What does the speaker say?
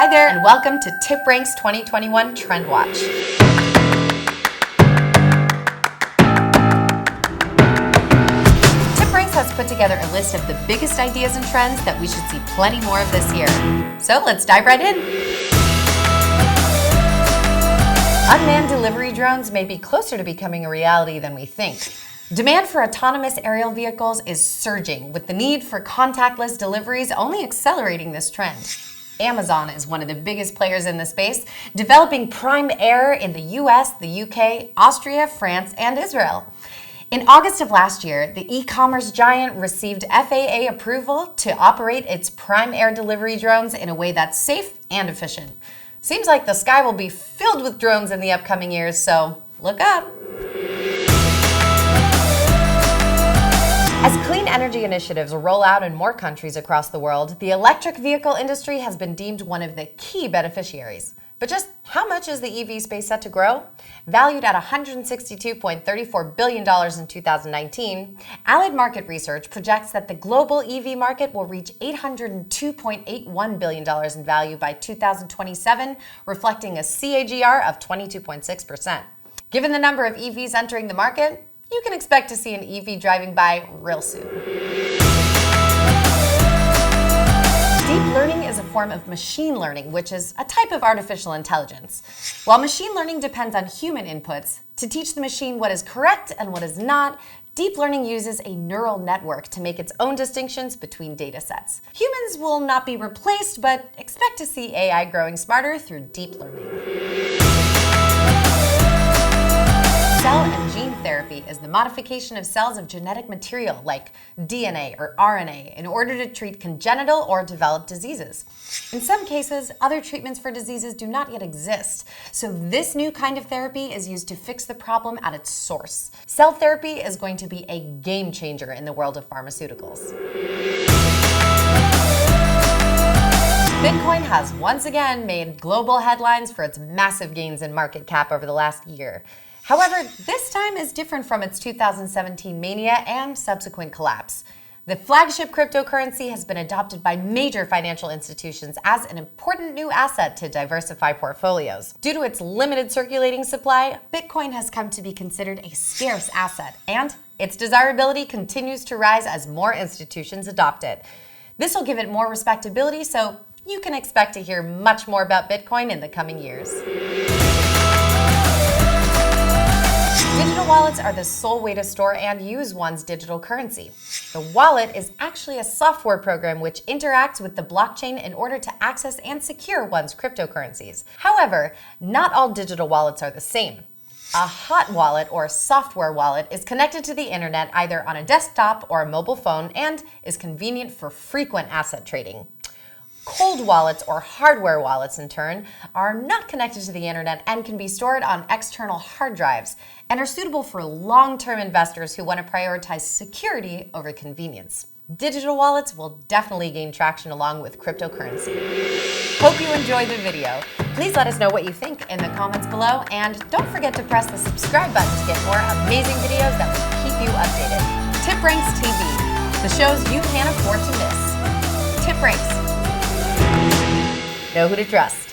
Hi there, and welcome to TipRanks 2021 Trend Watch. TipRanks has put together a list of the biggest ideas and trends that we should see plenty more of this year. So let's dive right in. Unmanned delivery drones may be closer to becoming a reality than we think. Demand for autonomous aerial vehicles is surging, with the need for contactless deliveries only accelerating this trend. Amazon is one of the biggest players in the space, developing Prime Air in the US, the UK, Austria, France, and Israel. In August of last year, the e-commerce giant received FAA approval to operate its Prime Air delivery drones in a way that's safe and efficient. Seems like the sky will be filled with drones in the upcoming years, so look up. As clean energy initiatives roll out in more countries across the world, the electric vehicle industry has been deemed one of the key beneficiaries. But just how much is the EV space set to grow? Valued at $162.34 billion in 2019, Allied Market Research projects that the global EV market will reach $802.81 billion in value by 2027, reflecting a CAGR of 22.6%. Given the number of EVs entering the market, you can expect to see an EV driving by real soon. Deep learning is a form of machine learning, which is a type of artificial intelligence. While machine learning depends on human inputs to teach the machine what is correct and what is not, deep learning uses a neural network to make its own distinctions between data sets. Humans will not be replaced, but expect to see AI growing smarter through deep learning. Cell and gene therapy is the modification of cells of genetic material like DNA or RNA in order to treat congenital or developed diseases. In some cases, other treatments for diseases do not yet exist, so this new kind of therapy is used to fix the problem at its source. Cell therapy is going to be a game changer in the world of pharmaceuticals. Bitcoin has once again made global headlines for its massive gains in market cap over the last year. However, this time is different from its 2017 mania and subsequent collapse. The flagship cryptocurrency has been adopted by major financial institutions as an important new asset to diversify portfolios. Due to its limited circulating supply, Bitcoin has come to be considered a scarce asset, and its desirability continues to rise as more institutions adopt it. This will give it more respectability, so you can expect to hear much more about Bitcoin in the coming years. Digital wallets are the sole way to store and use one's digital currency. The wallet is actually a software program which interacts with the blockchain in order to access and secure one's cryptocurrencies. However, not all digital wallets are the same. A hot wallet or software wallet is connected to the internet either on a desktop or a mobile phone and is convenient for frequent asset trading. Cold wallets or hardware wallets, in turn, are not connected to the internet and can be stored on external hard drives and are suitable for long-term investors who want to prioritize security over convenience. Digital wallets will definitely gain traction along with cryptocurrency. Hope you enjoyed the video. Please let us know what you think in the comments below, and don't forget to press the subscribe button to get more amazing videos that will keep you updated. TipRanks TV, the shows you can't afford to miss. TipRanks. Know who to trust.